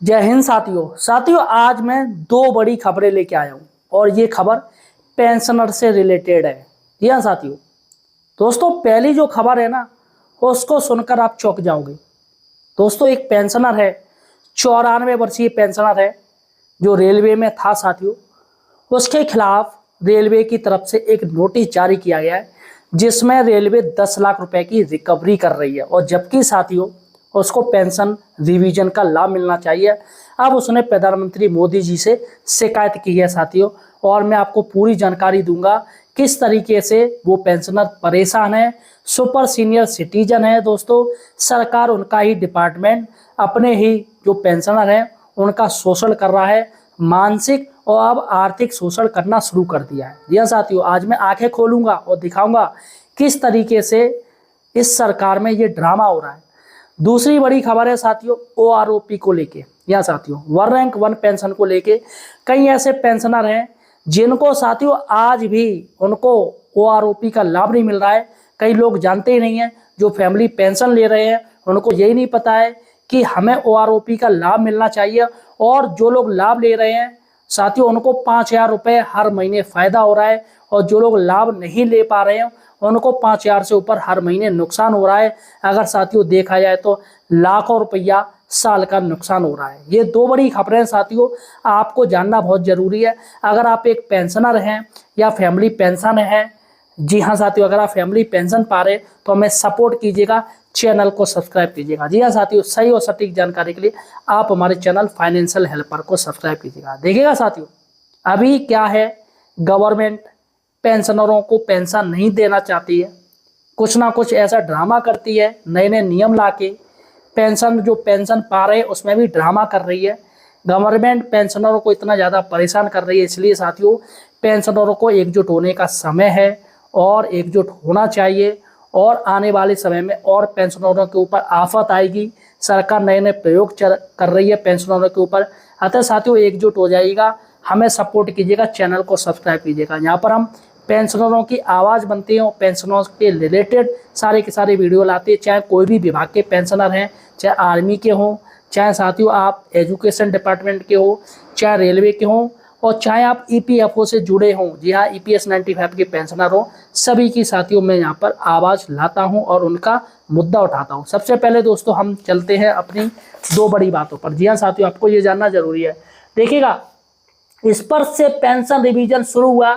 जय हिंद साथियों आज मैं दो बड़ी खबरें लेके आया हूँ और ये खबर पेंशनर से रिलेटेड है। जी हाँ साथियों, दोस्तों पहली जो खबर है ना उसको सुनकर आप चौंक जाओगे। दोस्तों एक पेंशनर है, 94 वर्षीय पेंशनर है जो रेलवे में था साथियों। उसके खिलाफ रेलवे की तरफ से एक नोटिस जारी किया गया है जिसमें रेलवे 10 लाख रुपए की रिकवरी कर रही है और जबकि साथियों उसको पेंशन रिवीजन का लाभ मिलना चाहिए। अब उसने प्रधानमंत्री मोदी जी से शिकायत की है साथियों, और मैं आपको पूरी जानकारी दूंगा किस तरीके से वो पेंशनर परेशान है, सुपर सीनियर सिटीजन है। दोस्तों सरकार उनका ही डिपार्टमेंट अपने ही जो पेंशनर है उनका शोषण कर रहा है, मानसिक और अब आर्थिक शोषण करना शुरू कर दिया है। जी हाँ साथियों, आज मैं आंखें खोलूंगा और दिखाऊंगा किस तरीके से इस सरकार में ये ड्रामा हो रहा है। दूसरी बड़ी खबर है साथियों ओआरओपी को लेके। या साथियों वन रैंक वन पेंशन को लेके कई ऐसे पेंशनर हैं जिनको साथियों आज भी उनको ओआरओपी का लाभ नहीं मिल रहा है। कई लोग जानते ही नहीं है, जो फैमिली पेंशन ले रहे हैं उनको यही नहीं पता है कि हमें ओआरओपी का लाभ मिलना चाहिए। और जो लोग लाभ ले रहे हैं साथियों उनको 5,000 रुपये हर महीने फायदा हो रहा है, और जो लोग लाभ नहीं ले पा रहे हैं उनको 5,000 से ऊपर हर महीने नुकसान हो रहा है। अगर साथियों देखा जाए तो लाखों रुपया साल का नुकसान हो रहा है। ये दो बड़ी खबरें साथियों आपको जानना बहुत जरूरी है। अगर आप एक पेंशनर हैं या फैमिली पेंशन है, जी हाँ साथियों अगर आप फैमिली पेंशन पा रहे तो हमें सपोर्ट कीजिएगा, चैनल को सब्सक्राइब कीजिएगा। जी हाँ साथियों सही और सटीक जानकारी के लिए आप हमारे चैनल फाइनेंशियल हेल्पर को सब्सक्राइब कीजिएगा। देखिएगा साथियों अभी क्या है, गवर्नमेंट पेंशनरों को पेंशन नहीं देना चाहती है, कुछ ना कुछ ऐसा ड्रामा करती है, नए नए नियम लाके पेंशन पा रहे उसमें भी ड्रामा कर रही है। गवर्नमेंट पेंशनरों को इतना ज़्यादा परेशान कर रही है, इसलिए साथियों पेंशनरों को एकजुट होने का समय है और एकजुट होना चाहिए। और आने वाले समय में और पेंशनरों के ऊपर आफत आएगी। सरकार नए नए प्रयोग कर रही है पेंशनरों के ऊपर, अतः साथियों एकजुट हो जाइएगा, हमें सपोर्ट कीजिएगा, चैनल को सब्सक्राइब कीजिएगा। यहाँ पर हम पेंशनरों की आवाज़ बनती है और पेंशनरों के रिलेटेड सारे के सारे वीडियो लाते हैं, चाहे कोई भी विभाग के पेंशनर हैं, चाहे आर्मी के हों, चाहे साथियों आप एजुकेशन डिपार्टमेंट के हो, चाहे रेलवे के हों, और चाहे आप ईपीएफओ से जुड़े हों, जी हाँ ईपीएस 95 के पेंशनर हो, सभी की साथियों मैं यहाँ पर आवाज़ लाता हूँ और उनका मुद्दा उठाता हूँ। सबसे पहले दोस्तों हम चलते हैं अपनी दो बड़ी बातों पर। जी हाँ साथियों आपको ये जानना जरूरी है। देखिएगा इस पर से पेंशन रिवीजन शुरू हुआ,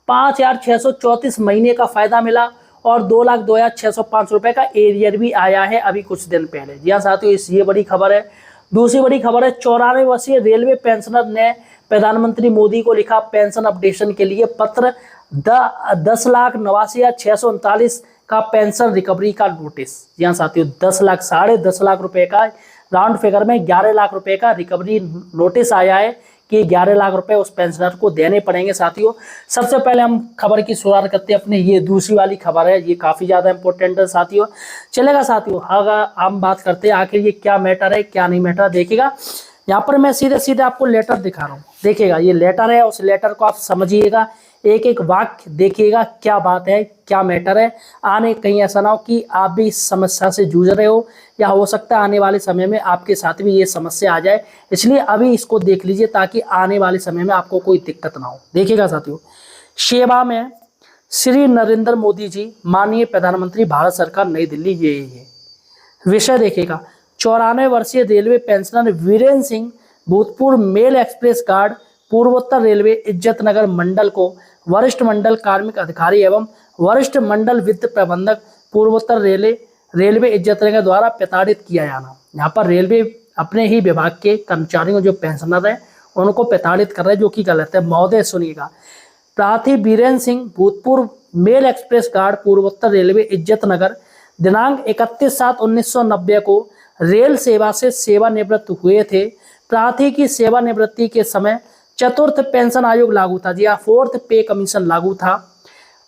5,634 महीने का फायदा मिला और 2,02,605 रुपए का एरियर भी आया है अभी कुछ दिन पहले। जी हाँ साथियों ये बड़ी खबर है। दूसरी बड़ी खबर है 94 वर्षीय रेलवे पेंशनर ने प्रधानमंत्री मोदी को लिखा पेंशन अपडेशन के लिए पत्र, 10,89,639 का पेंशन रिकवरी का नोटिस। जी हाँ साथियों 10 लाख 10.5 लाख रुपए का राउंड फिगर में 11 लाख रुपए का रिकवरी नोटिस आया है कि 11 लाख रुपए उस पेंशनर को देने पड़ेंगे। साथियों सबसे पहले हम खबर की शुरुआत करते हैं अपने, ये दूसरी वाली खबर है, ये काफ़ी ज़्यादा इंपॉर्टेंट है साथियों। चलेगा साथियों अगर हम बात करते हैं आखिर ये क्या मैटर है क्या नहीं मैटर। देखिएगा यहाँ पर मैं सीधे सीधे आपको लेटर दिखा रहा हूँ। देखिएगा ये लेटर है, उस लेटर को आप समझिएगा, एक एक वाक्य देखिएगा क्या बात है क्या मैटर है। आने कहीं ऐसा ना हो कि आप भी इस समस्या से जूझ रहे हो, या हो सकता है आने वाले समय में आपके साथ भी ये समस्या आ जाए, इसलिए अभी इसको देख लीजिए ताकि आने वाले समय में आपको कोई दिक्कत ना हो। देखिएगा साथियों सेवा में श्री नरेंद्र मोदी जी माननीय प्रधानमंत्री भारत सरकार नई दिल्ली, ये विषय देखिएगा 94 वर्षीय रेलवे पेंशनर वीरेंद्र सिंह भूतपूर्व मेल एक्सप्रेस गार्ड पूर्वोत्तर रेलवे इज्जत नगर मंडल को वरिष्ठ मंडल कार्मिक अधिकारी एवं वरिष्ठ मंडल वित्त प्रबंधक पूर्वोत्तर रेलवे इज्जत नगर द्वारा प्रताड़ित किया जाना। यहाँ पर रेलवे अपने ही विभाग के कर्मचारियों जो पेंशनर हैं उनको प्रताड़ित कर रहे हैं, जो कि गलत है। महोदय सुनिएगा, प्रार्थी वीरेंद्र सिंह भूतपूर्व मेल एक्सप्रेस गार्ड पूर्वोत्तर रेलवे इज्जत नगर दिनांक 31/7/1990 को रेल सेवा से सेवानिवृत्त हुए थे। प्रार्थी की सेवानिवृत्ति के समय चतुर्थ पेंशन आयोग लागू था, जी हाँ 4th पे कमीशन लागू था।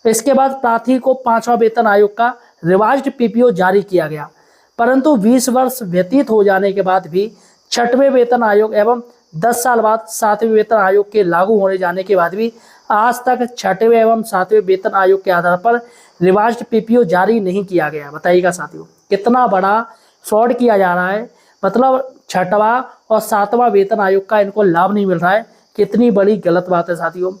इसके बाद प्रार्थी को 5वां वेतन आयोग का रिवाइज्ड पीपीओ जारी किया गया, परंतु 20 वर्ष व्यतीत हो जाने के बाद भी 6वें वेतन आयोग एवं 10 साल बाद 7वें वेतन आयोग के लागू होने जाने के बाद भी आज तक 6वें एवं 7वें वेतन आयोग के आधार पर रिवाइज्ड पीपीओ जारी नहीं किया गया। बताइएगा साथियों कितना बड़ा फ्रॉड किया जा रहा है। मतलब छठवां और सातवां वेतन आयोग का इनको लाभ नहीं मिल रहा है। कितनी बड़ी गलत बात है साथियों।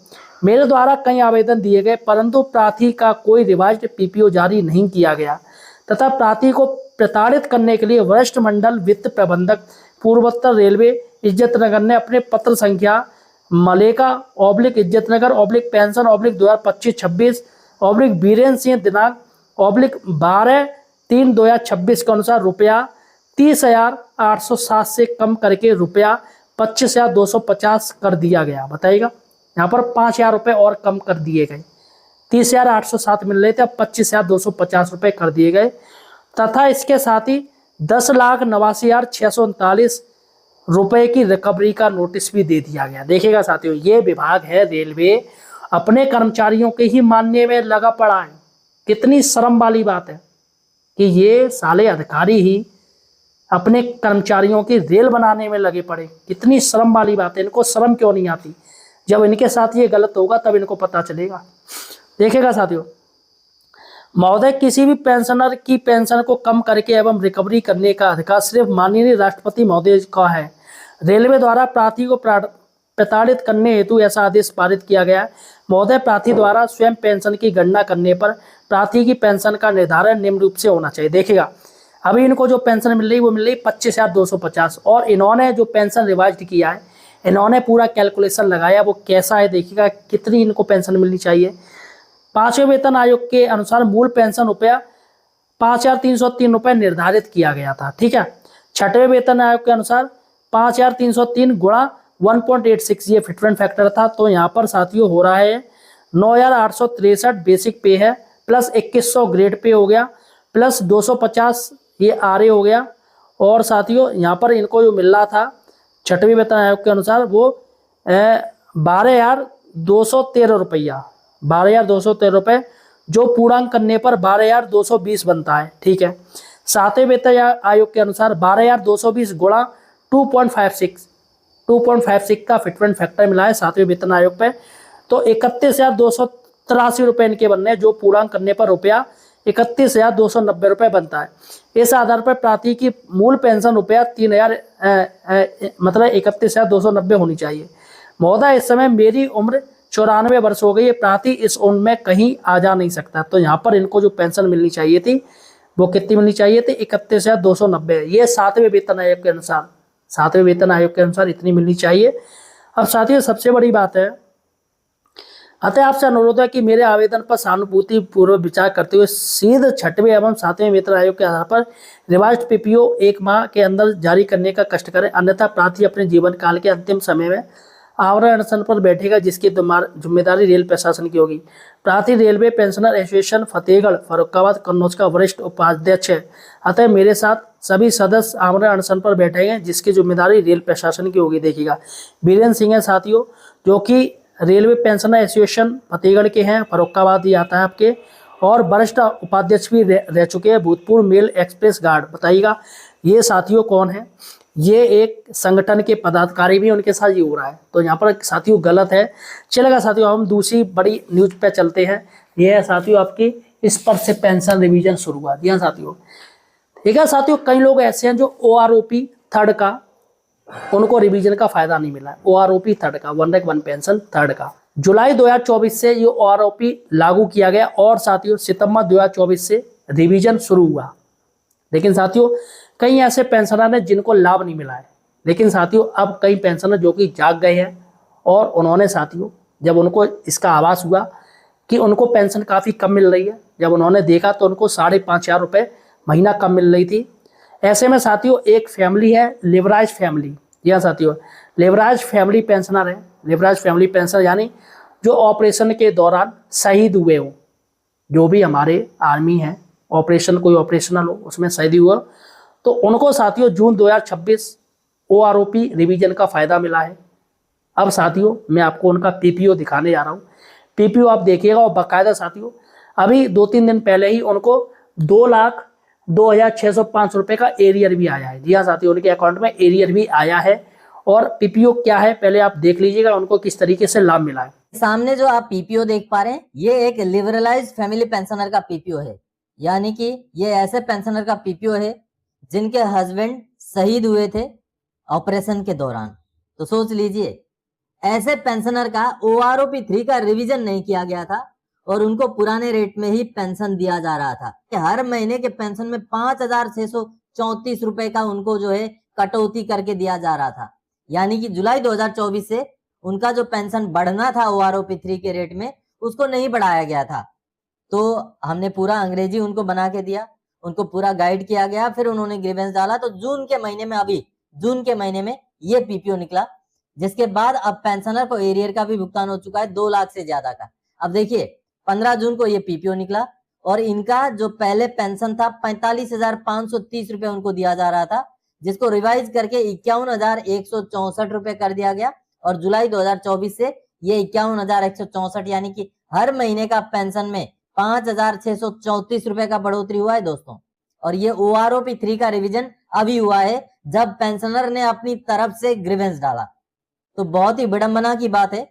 मेरे द्वारा कई आवेदन दिए गए परंतु प्रार्थी का कोई रिवाइज्ड पीपीओ जारी नहीं किया गया तथा प्रार्थी को प्रताड़ित करने के लिए वरिष्ठ मंडल वित्त प्रबंधक पूर्वोत्तर रेलवे इज्जतनगर ने अपने पत्र संख्या मलेका oblique Izzatnagar oblique pension oblique 2025-26 oblique Biren Singh दिनांक ऑब्लिक 12/3/2026 के अनुसार रुपया 30,807 से कम करके रुपया 25,250 कर दिया गया। बताइएगा, यहाँ पर 5,000 रुपये और कम कर दिए गए। 30,807 मिल रहे थे, अब 25,250 रुपये कर दिए गए तथा इसके साथ ही 10,89,639 रुपए की रिकवरी का नोटिस भी दे दिया गया। देखिएगा साथियों, ये विभाग है रेलवे अपने कर्मचारियों के ही मानने में लगा पड़ा है। कितनी शर्म वाली बात है कि ये साले अधिकारी ही अपने कर्मचारियों की रेल बनाने में लगे पड़े। कितनी शर्म वाली बात है। इनको शर्म क्यों नहीं आती? जब इनके साथ ये गलत होगा तब इनको पता चलेगा। देखिएगा साथियों, महोदय, किसी भी पेंशनर की पेंशन को कम करके एवं रिकवरी करने का अधिकार सिर्फ माननीय राष्ट्रपति महोदय का है। रेलवे द्वारा प्रार्थी को प्रताड़ित करने हेतु ऐसा आदेश पारित किया गया है। महोदय, प्रार्थी द्वारा स्वयं पेंशन की गणना करने पर प्रार्थी की पेंशन का निर्धारण निम्न रूप से होना चाहिए। देखिएगा, अभी इनको जो पेंशन मिल रही वो मिल रही 25,250 और इन्होंने जो पेंशन रिवाइज किया है, इन्होंने पूरा कैलकुलेशन लगाया, वो कैसा है देखिएगा, कितनी इनको पेंशन मिलनी चाहिए। 5वें वेतन आयोग के अनुसार मूल पेंशन रुपया 5,303 रुपये निर्धारित किया गया था। ठीक है, 6वें वेतन आयोग के अनुसार 5,303 गुणा 1.86 ये फिटमेंट फैक्टर था। तो यहाँ पर साथियों हो रहा है 9,863 बेसिक पे है, प्लस 2100 ग्रेड पे हो गया, प्लस 250 ये आरए हो गया। और साथियों यहाँ पर इनको जो मिल रहा था 6वें वेतन आयोग के अनुसार वो 12,213 रुपया, 12,213 रुपये, जो पूर्णांक करने पर 12,220 बनता है। ठीक है, 7वें वेतन आयोग के अनुसार 12,220 गुणा 2.56 का फिटमेंट फैक्टर मिला है 7वें वेतन आयोग पे। तो 31,283 रुपये इनके बनने हैं, जो पूर्णांक करने पर रुपया 31,290 रुपये बनता है। इस आधार पर प्रार्थी की मूल पेंशन रुपया 3,000 मतलब 31,290 होनी चाहिए। महोदय, इस समय मेरी उम्र 94 वर्ष हो गई है, प्रार्थी इस उम्र में कहीं आ जा नहीं सकता। तो यहाँ पर इनको जो पेंशन मिलनी चाहिए थी वो कितनी मिलनी चाहिए थी? 31,290। ये 7वें वेतन आयोग के अनुसार, 7वें वेतन आयोग के अनुसार इतनी मिलनी चाहिए। अब साथियों सबसे बड़ी बात है, अतः आपसे अनुरोध है कि मेरे आवेदन पर सहानुभूति पूर्वक विचार करते हुए सीधे 6वें एवं 7वें वेतन आयोग के आधार पर रिवाइज्ड पीपीओ 1 माह के अंदर जारी करने का कष्ट करें, अन्यथा प्रार्थी अपने जीवन काल के अंतिम समय में आवरण अनशन पर बैठेगा, जिसकी जिम्मेदारी रेल प्रशासन की होगी। प्रार्थी railway pensioner association Fatehgarh Farrukhabad Kannauj का वरिष्ठ उपाध्यक्ष है, अतः मेरे साथ सभी सदस्य आवरण अनशन पर बैठेंगे, जिसकी जिम्मेदारी रेल प्रशासन की होगी। देखिएगा, बीरेन्द्र सिंह है साथियों, जो कि रेलवे पेंशनर एसोसिएशन फतेहगढ़ के हैं, फर्रुखाबाद ही आता है आपके, और वरिष्ठ उपाध्यक्ष भी रह चुके हैं, भूतपूर्व मेल एक्सप्रेस गार्ड। बताइएगा ये साथियों कौन है? ये एक संगठन के पदाधिकारी भी उनके साथ ये हो रहा है। तो यहाँ पर साथियों गलत है। चलेगा साथियों, हम दूसरी बड़ी न्यूज पे चलते हैं। ये है साथियों आपकी इस पर से पेंशन रिवीजन शुरू हुआ। जी हाँ साथियों, ठीक है साथियों, कई लोग ऐसे हैं जो OROP थर्ड का, उनको रिवीजन का फायदा नहीं मिला है। OROP थर्ड का, one rank one pension third का जुलाई 2024 से ये OROP लागू किया गया और साथियों सितंबर 2024 से रिवीजन शुरू हुआ। लेकिन साथियों कई ऐसे पेंशनर हैं जिनको लाभ नहीं मिला है। लेकिन साथियों अब कई पेंशनर जो कि जाग गए हैं और उन्होंने साथियों जब उनको इसका आभास हुआ कि उनको पेंशन काफ़ी कम मिल रही है, जब उन्होंने देखा तो उनको 5,500 रुपये महीना कम मिल रही थी। ऐसे में साथियों एक फैमिली है लिवराज फैमिली। यह साथियों लिवराज फैमिली पेंशनर है। लिवराज फैमिली पेंशनर यानी जो ऑपरेशन के दौरान शहीद हुए हो, जो भी हमारे आर्मी हैं, ऑपरेशन कोई ऑपरेशनल हो उसमें शहीद हुआ, तो उनको साथियों जून 2026 OROP रिवीजन का फ़ायदा मिला है। अब साथियों मैं आपको उनका PPO दिखाने जा रहा हूँ। PPO आप देखिएगा और बाकायदा साथियों अभी 2-3 दिन पहले ही उनको 2,02,605 रुपये का एरियर भी आया है। जी हाँ साथियों, उनके अकाउंट में एरियर भी आया है। और PPO क्या है पहले आप देख लीजिएगा उनको किस तरीके से लाभ मिला है। सामने जो आप PPO देख पा रहे हैं ये एक लिबरलाइज फैमिली पेंशनर का PPO है, यानी कि ये ऐसे पेंशनर का PPO है जिनके हस्बैंड शहीद हुए थे ऑपरेशन के दौरान। तो सोच लीजिए, ऐसे पेंशनर का OROP 3 का रिवीजन नहीं किया गया था और उनको पुराने रेट में ही पेंशन दिया जा रहा था कि हर महीने के पेंशन में 5,634 रुपए का उनको जो है कटौती करके दिया जा रहा था। यानी कि जुलाई 2024 से उनका जो पेंशन बढ़ना था OROP 3 के रेट में, उसको नहीं बढ़ाया गया था। तो हमने पूरा अंग्रेजी उनको बना के दिया, उनको पूरा गाइड किया गया, फिर उन्होंने ग्रीवेंस डाला। तो जून के महीने में ये PPO निकला, जिसके बाद अब पेंशनर को एरियर का भी भुगतान हो चुका है 2 लाख से ज्यादा का। अब देखिए 15 जून को ये PPO निकला और इनका जो पहले पेंशन था 45,530 रुपए उनको दिया जा रहा था, जिसको रिवाइज करके 51,164 रुपए कर दिया गया और जुलाई 2024 से ये 51,164 यानी कि हर महीने का पेंशन में 5,634 रुपए का बढ़ोतरी हुआ है दोस्तों। और ये OROP 3 का रिवीजन अभी हुआ है जब पेंशनर ने अपनी तरफ से ग्रीवेंस डाला। तो बहुत ही विडंबना की बात है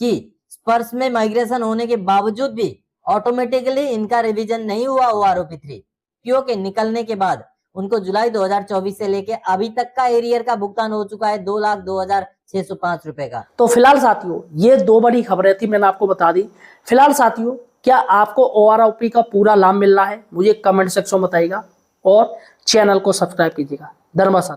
कि स्पर्श में माइग्रेशन होने के बावजूद भी ऑटोमेटिकली इनका रिवीजन नहीं हुआ OROP 3, क्योंकि निकलने के बाद उनको जुलाई 2024 से लेके अभी तक का एरियर का भुगतान हो चुका है 2,02,605 रुपए का। तो फिलहाल साथियों ये 2 बड़ी खबरें थी, मैंने आपको बता दी। फिलहाल साथियों क्या आपको OROP का पूरा लाभ मिल रहा है, मुझे कमेंट सेक्शन में बताइएगा और चैनल को सब्सक्राइब कीजिएगा। धन्यवाद साथियों।